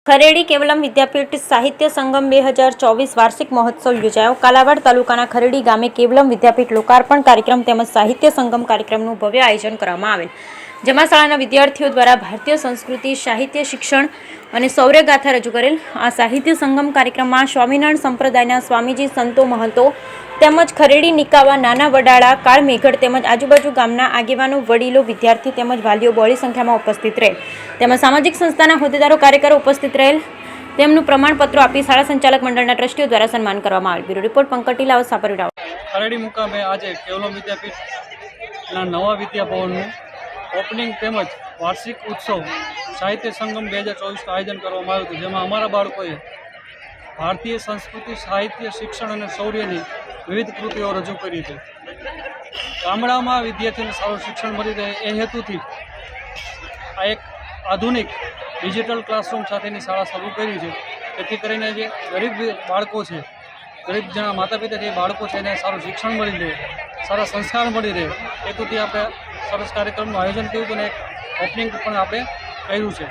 ખરેડી કેવલમ વિદ્યાપીઠ સાહિત્ય સંગમ 2024 વાર્ષિક મહોત્સવ યોજાયો. કાલાવાડ તાલુકાના ખરેડી ગામે કેવલમ વિદ્યાપીઠ લોકાર્પણ કાર્યક્રમ તેમજ સાહિત્ય સંગમ કાર્યક્રમનું ભવ્ય આયોજન કરવામાં આવેલ, જેમાં શાળાના વિદ્યાર્થીઓ દ્વારા ભારતીય સંસ્કૃતિ, સાહિત્ય, શિક્ષણ અને શૌર્યગાથા રજૂ કરેલ. આ સાહિત્ય સંગમ કાર્યક્રમમાં સ્વામિનારાયણ સંપ્રદાયના સ્વામીજી, સંતો, મહંતો તેમજ ખરેડી, નિકાવા, નાના વડાળા, કાળ મેઘડ તેમજ આજુબાજુ ગામના આગેવાનો, વડીલો, વિદ્યાર્થી તેમજ વાલીઓ બહોળી સંખ્યામાં ઉપસ્થિત રહેલ. તેમજ સામાજિક સંસ્થાના હોદ્દેદારો, કાર્યકરો ઉપસ્થિત રહેલ. તેમનું પ્રમાણપત્રો આપી શાળા સંચાલક મંડળના ટ્રસ્ટીઓ દ્વારા સન્માન કરવામાં આવેલ. Bureau report Pankaj Tilavat, Saparvira. ખરેડી મુકામે આજે કેવલમ વિદ્યાપીઠના નવા વિદ્યાભવનનું ઓપનિંગ તેમજ વાર્ષિક ઉત્સવ સાહિત્ય સંગમ 2024 આયોજન કરવામાં આવ્યું હતું, જેમાં અમારા બાળકોએ ભારતીય સંસ્કૃતિ, સાહિત્ય, શિક્ષણ અને શૌર્યની વિવિધ કૃતિઓ રજૂ કરી હતી. ગામડામાં વિદ્યાર્થીઓને સારું શિક્ષણ મળી રહે એ હેતુથી આ એક આધુનિક ડિજિટલ ક્લાસરૂમ સાથેની શાળા શરૂ કરી છે, જેથી કરીને જે ગરીબ બાળકો છે, ગરીબ જણા માતા પિતા જે બાળકો છે એને સારું શિક્ષણ મળી રહે, સારા સંસ્કાર મળી રહે હેતુથી આપણે સરસ કાર્યક્રમનું આયોજન કર્યું હતું અને એક ઓપનિંગ પણ આપણે કર્યું છે.